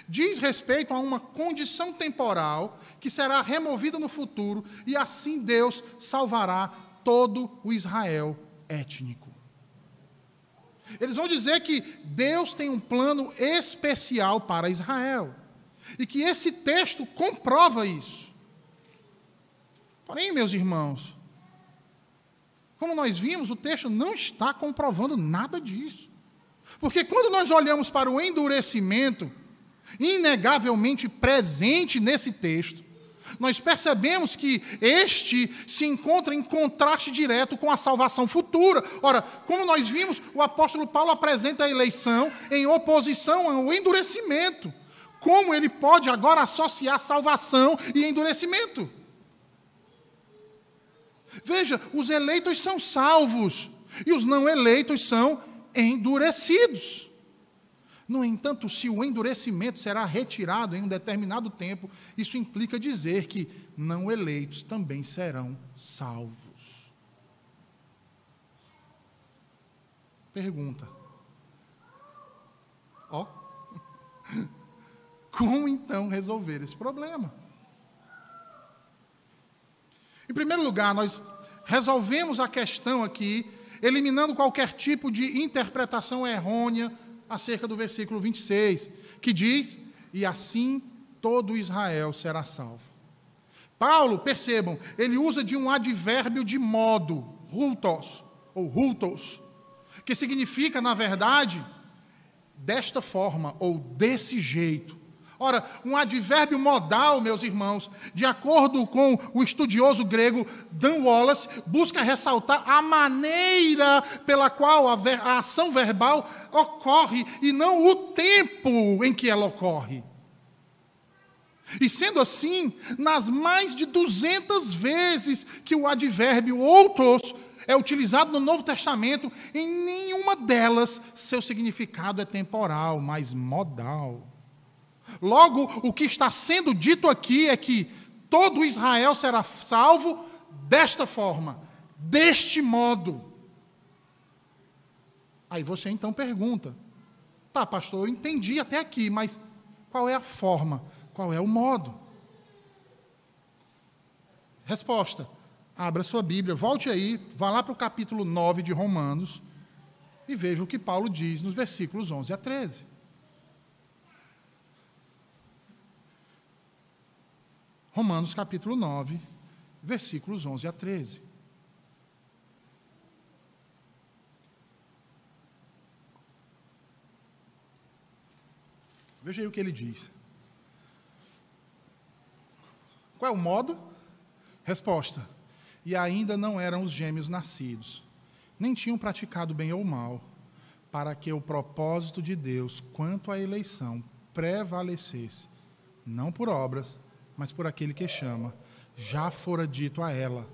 diz respeito a uma condição temporal que será removida no futuro e assim Deus salvará todo o Israel étnico. Eles vão dizer que Deus tem um plano especial para Israel e que esse texto comprova isso. Porém, meus irmãos, como nós vimos, o texto não está comprovando nada disso. Porque quando nós olhamos para o endurecimento, inegavelmente presente nesse texto, nós percebemos que este se encontra em contraste direto com a salvação futura. Ora, como nós vimos, o apóstolo Paulo apresenta a eleição em oposição ao endurecimento. Como ele pode agora associar salvação e endurecimento? Veja, os eleitos são salvos e os não eleitos são endurecidos. No entanto, se o endurecimento será retirado em um determinado tempo, isso implica dizer que não eleitos também serão salvos. Pergunta. Como então resolver esse problema? Em primeiro lugar, nós resolvemos a questão aqui, eliminando qualquer tipo de interpretação errônea acerca do versículo 26, que diz, e assim todo Israel será salvo. Paulo, percebam, ele usa de um advérbio de modo, hultos, ou hultos, que significa, na verdade, desta forma, ou desse jeito. Ora, um advérbio modal, meus irmãos, de acordo com o estudioso grego Dan Wallace, busca ressaltar a maneira pela qual a ação verbal ocorre e não o tempo em que ela ocorre. E sendo assim, nas mais de 200 vezes que o advérbio outos é utilizado no Novo Testamento, em nenhuma delas seu significado é temporal, mas modal. Logo, o que está sendo dito aqui é que todo Israel será salvo desta forma, deste modo. Aí você então pergunta, Tá, pastor, eu entendi até aqui, mas qual é a forma? Qual é o modo? Resposta. Abra sua Bíblia, volte aí, vá lá para o capítulo 9 de Romanos e veja o que Paulo diz nos versículos 11 a 13. Romanos capítulo 9, versículos 11 a 13. Veja aí o que ele diz. Qual é o modo? Resposta. E ainda não eram os gêmeos nascidos, nem tinham praticado bem ou mal, para que o propósito de Deus quanto à eleição prevalecesse, não por obras, mas por aquele que chama. Já fora dito a ela: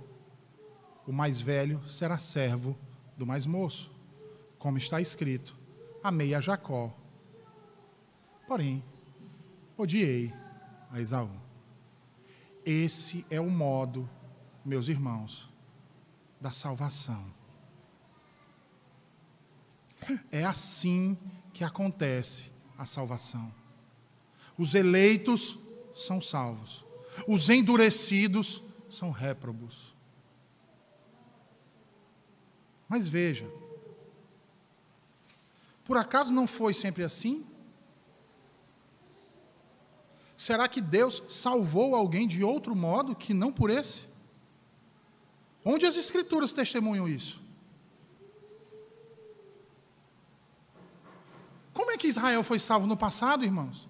o mais velho será servo do mais moço, como está escrito: amei a Jacó, porém odiei a Esaú. Esse é o modo, meus irmãos, da salvação. É assim que acontece a salvação. Os eleitos são salvos. Os endurecidos são réprobos. Mas veja, por acaso não foi sempre assim? Será que Deus salvou alguém de outro modo que não por esse? Onde as Escrituras testemunham isso? Como é que Israel foi salvo no passado, irmãos?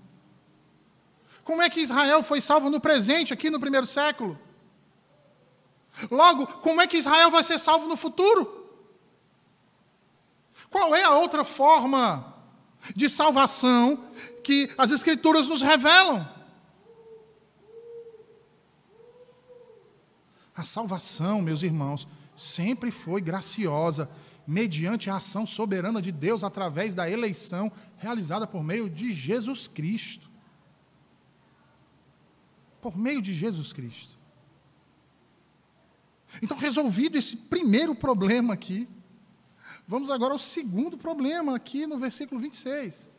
Como é que Israel foi salvo no presente, aqui no primeiro século? Logo, como é que Israel vai ser salvo no futuro? Qual é a outra forma de salvação que as Escrituras nos revelam? A salvação, meus irmãos, sempre foi graciosa, mediante a ação soberana de Deus através da eleição realizada por meio de Jesus Cristo. Por meio de Jesus Cristo. Então, resolvido esse primeiro problema aqui, vamos agora ao segundo problema aqui no versículo 26.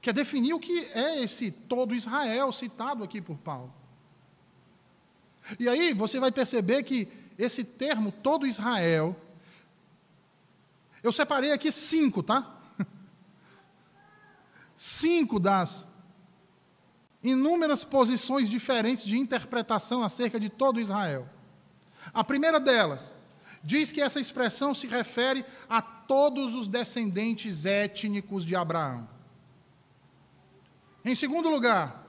Que é definir o que é esse todo Israel citado aqui por Paulo. E aí você vai perceber que esse termo, todo Israel, eu separei aqui 5, tá? 5 das inúmeras posições diferentes de interpretação acerca de todo Israel. A primeira delas diz que essa expressão se refere a todos os descendentes étnicos de Abraão. Em segundo lugar,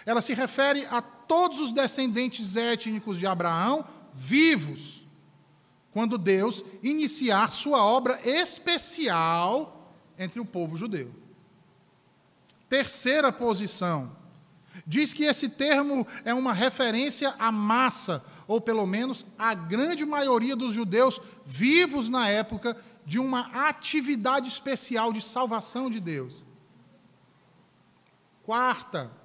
ela se refere a todos os descendentes étnicos de Abraão vivos, quando Deus iniciar sua obra especial entre o povo judeu. Terceira posição, diz que esse termo é uma referência à massa, ou pelo menos à grande maioria dos judeus vivos na época, de uma atividade especial de salvação de Deus. Quarta,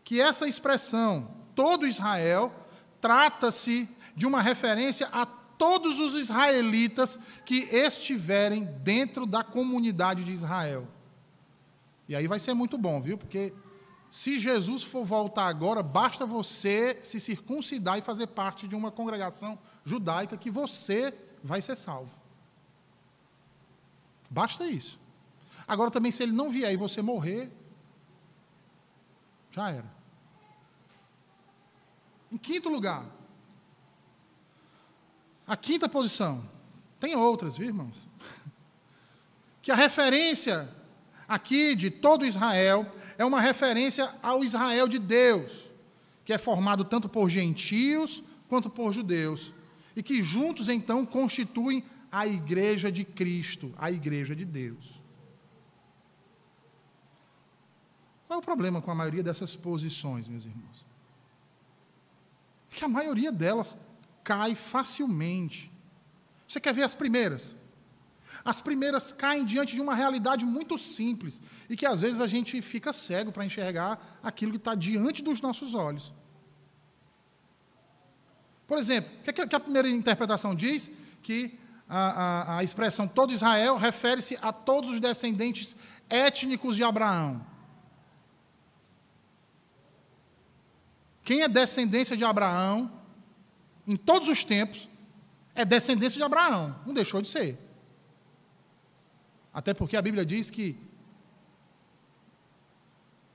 que essa expressão, todo Israel, trata-se de uma referência a todos os israelitas que estiverem dentro da comunidade de Israel. E aí vai ser muito bom, viu? Porque se Jesus for voltar agora, basta você se circuncidar e fazer parte de uma congregação judaica que você vai ser salvo. Basta isso. Agora também, se ele não vier e você morrer, já era. Em quinto lugar, a quinta posição, tem outras, viu, irmãos? Que a referência aqui de todo Israel é uma referência ao Israel de Deus, que é formado tanto por gentios quanto por judeus, e que juntos, então, constituem a igreja de Cristo, a igreja de Deus. Qual é o problema com a maioria dessas posições, meus irmãos? Que a maioria delas cai facilmente. Você quer ver as primeiras? As primeiras caem diante de uma realidade muito simples e que às vezes a gente fica cego para enxergar aquilo que está diante dos nossos olhos. Por exemplo, o que a primeira interpretação diz? Que a expressão todo Israel refere-se a todos os descendentes étnicos de Abraão. Quem é descendência de Abraão, em todos os tempos, é descendência de Abraão. Não deixou de ser. Até porque a Bíblia diz que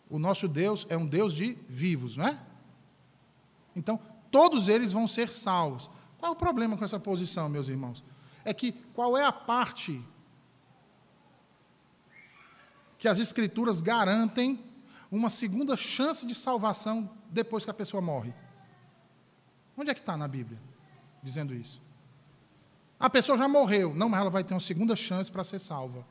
o nosso Deus é um Deus de vivos, não é? Então, todos eles vão ser salvos. Qual é o problema com essa posição, meus irmãos? É que qual é a parte que as Escrituras garantem uma segunda chance de salvação depois que a pessoa morre? Onde é que está na Bíblia dizendo isso? A pessoa já morreu. Não, mas ela vai ter uma segunda chance para ser salva.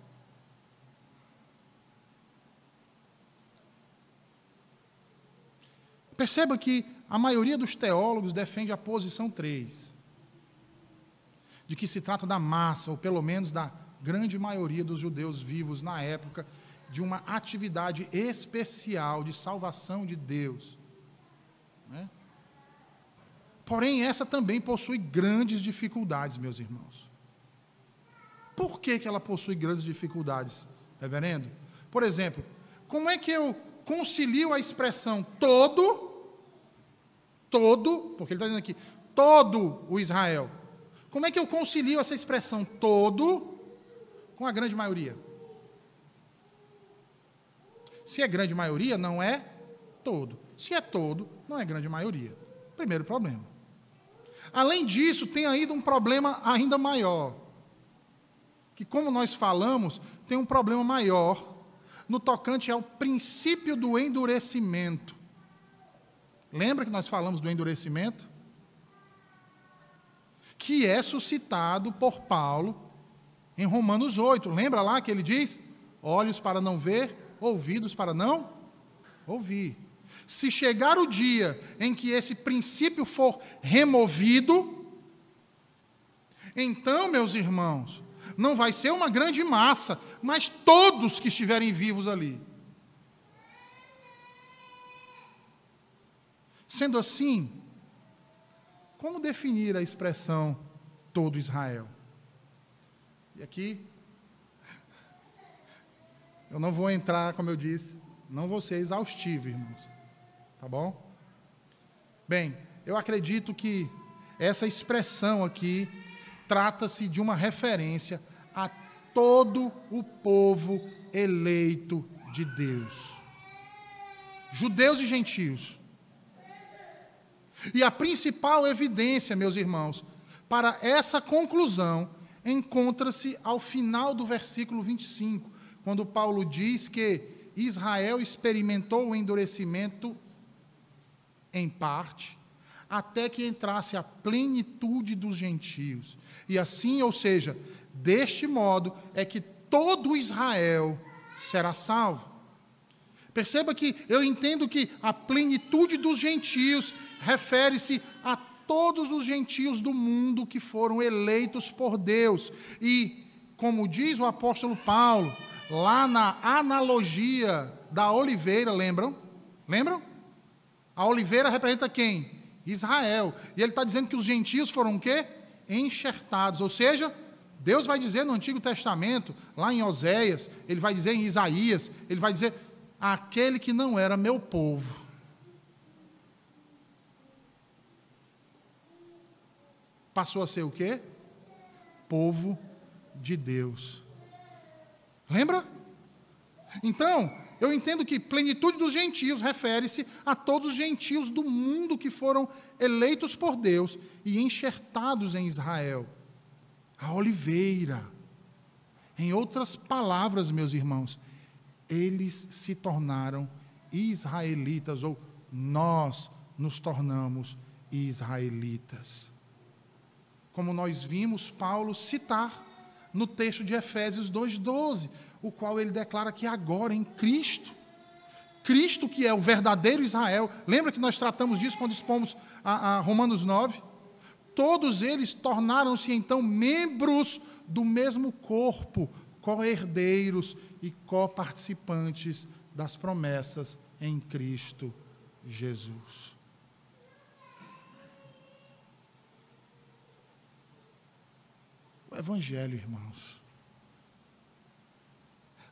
Perceba que a maioria dos teólogos defende a posição 3, de que se trata da massa, ou pelo menos da grande maioria dos judeus vivos na época, de uma atividade especial de salvação de Deus. Né? Porém, essa também possui grandes dificuldades, meus irmãos. Por que ela possui grandes dificuldades, reverendo? Por exemplo, como é que eu concilio a expressão todo, porque ele está dizendo aqui, todo o Israel. Como é que eu concilio essa expressão todo com a grande maioria? Se é grande maioria, não é todo. Se é todo, não é grande maioria. Primeiro problema. Além disso, tem ainda um problema ainda maior. Que, como nós falamos, tem um problema maior no tocante ao princípio do endurecimento. Lembra que nós falamos do endurecimento? Que é suscitado por Paulo em Romanos 8. Lembra lá que ele diz? Olhos para não ver, ouvidos para não ouvir. Se chegar o dia em que esse princípio for removido, então, meus irmãos, não vai ser uma grande massa, mas todos que estiverem vivos ali. Sendo assim, como definir a expressão todo Israel? E aqui, eu não vou entrar, como eu disse, não vou ser exaustivo, irmãos. Tá bom? Bem, eu acredito que essa expressão aqui trata-se de uma referência a todo o povo eleito de Deus. Judeus e gentios. E a principal evidência, meus irmãos, para essa conclusão, encontra-se ao final do versículo 25, quando Paulo diz que Israel experimentou o endurecimento em parte, até que entrasse a plenitude dos gentios. E assim, ou seja, deste modo é que todo Israel será salvo. Perceba que eu entendo que a plenitude dos gentios refere-se a todos os gentios do mundo que foram eleitos por Deus. E, como diz o apóstolo Paulo, lá na analogia da oliveira, lembram? Lembram? A oliveira representa quem? Israel. E ele está dizendo que os gentios foram o quê? Enxertados. Ou seja, Deus vai dizer no Antigo Testamento, lá em Oséias, ele vai dizer em Isaías, ele vai dizer, aquele que não era meu povo. Passou a ser o quê? Povo de Deus. Lembra? Então, eu entendo que plenitude dos gentios refere-se a todos os gentios do mundo que foram eleitos por Deus e enxertados em Israel. A oliveira. Em outras palavras, meus irmãos, eles se tornaram israelitas, ou nós nos tornamos israelitas. Como nós vimos Paulo citar no texto de Efésios 2:12, o qual ele declara que agora em Cristo, Cristo que é o verdadeiro Israel, lembra que nós tratamos disso quando expomos a Romanos 9? Todos eles tornaram-se então membros do mesmo corpo, co-herdeiros e co-participantes das promessas em Cristo Jesus. O Evangelho, irmãos.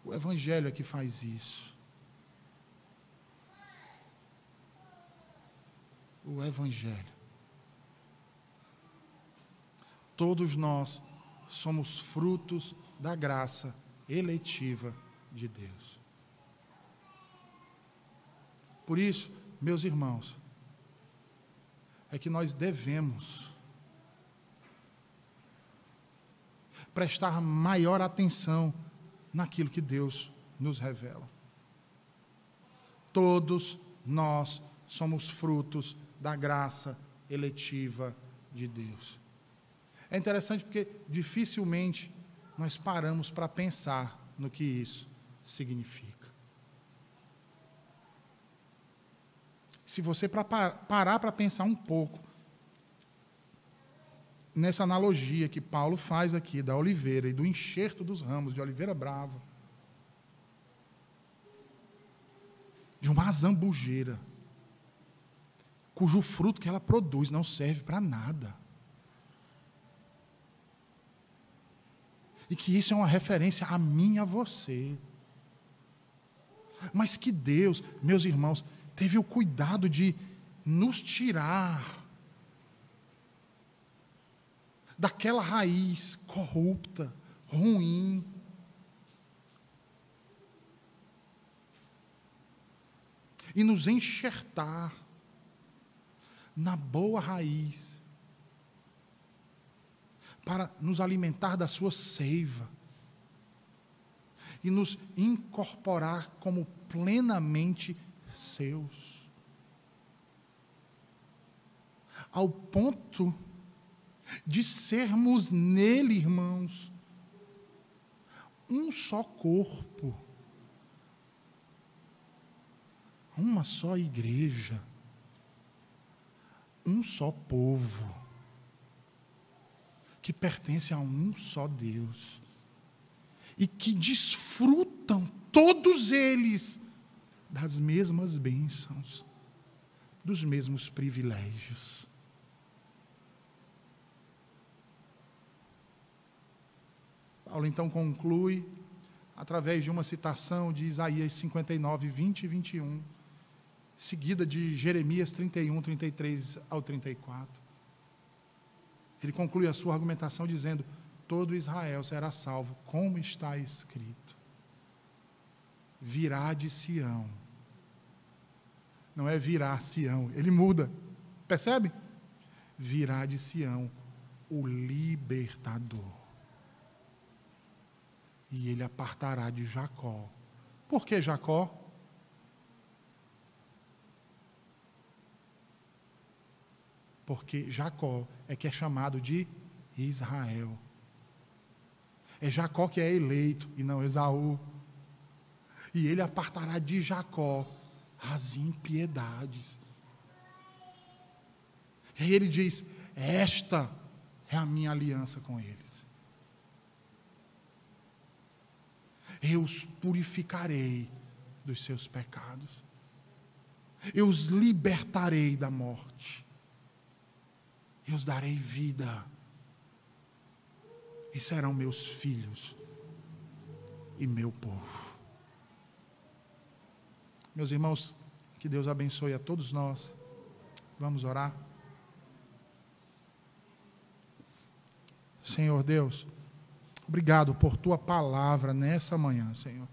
O Evangelho é que faz isso. O Evangelho. Todos nós somos frutos da graça eletiva de Deus. Por isso, meus irmãos, é que nós devemos prestar maior atenção naquilo que Deus nos revela. Todos nós somos frutos da graça eletiva de Deus. É interessante porque dificilmente nós paramos para pensar no que isso significa. Se você parar para pensar um pouco nessa analogia que Paulo faz aqui da oliveira e do enxerto dos ramos de oliveira brava, de uma zambujeira, cujo fruto que ela produz não serve para nada. E que isso é uma referência a mim e a você. Mas que Deus, meus irmãos, teve o cuidado de nos tirar daquela raiz corrupta, ruim, e nos enxertar na boa raiz, para nos alimentar da sua seiva e nos incorporar como plenamente seus, ao ponto de sermos nele, irmãos, um só corpo, uma só igreja, um só povo, que pertence a um só Deus, e que desfrutam, todos eles, das mesmas bênçãos, dos mesmos privilégios. Paulo então conclui, através de uma citação de Isaías 59, 20 e 21, seguida de Jeremias 31, 33 ao 34. Ele conclui a sua argumentação dizendo: todo Israel será salvo, como está escrito. Virá de Sião. Não é virá Sião, ele muda. Percebe? Virá de Sião o libertador. E ele apartará de Jacó. Por que Jacó? Porque Jacó é que é chamado de Israel. É Jacó que é eleito e não Esaú. E ele apartará de Jacó as impiedades. E aí ele diz: esta é a minha aliança com eles. Eu os purificarei dos seus pecados. Eu os libertarei da morte. Eu os darei vida. E serão meus filhos e meu povo. Meus irmãos, que Deus abençoe a todos nós. Vamos orar. Senhor Deus, obrigado por tua palavra nessa manhã, Senhor.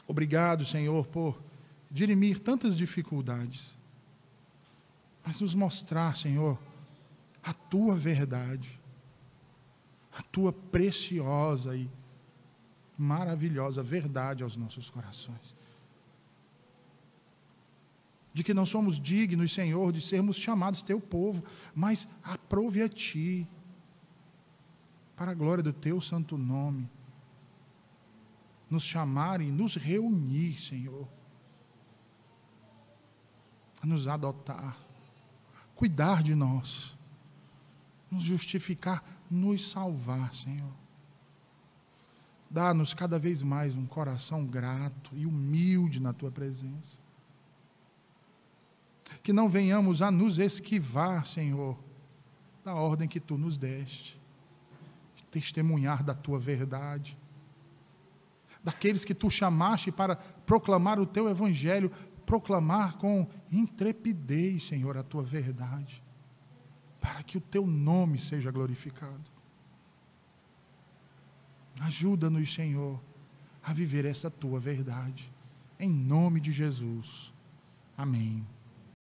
Obrigado, Senhor, por dirimir tantas dificuldades, mas nos mostrar, Senhor, a tua verdade, a tua preciosa e maravilhosa verdade aos nossos corações. De que não somos dignos, Senhor, de sermos chamados teu povo, mas aprove a ti, para a glória do teu santo nome, nos chamar e nos reunir, Senhor, a nos adotar, cuidar de nós, nos justificar, nos salvar, Senhor. Dá-nos cada vez mais um coração grato e humilde na tua presença. Que não venhamos a nos esquivar, Senhor, da ordem que tu nos deste. testemunhar da tua verdade. Daqueles que tu chamaste para proclamar o teu evangelho, proclamar com intrepidez, Senhor, a tua verdade, para que o teu nome seja glorificado. Ajuda-nos, Senhor, a viver essa tua verdade, em nome de Jesus. Amém.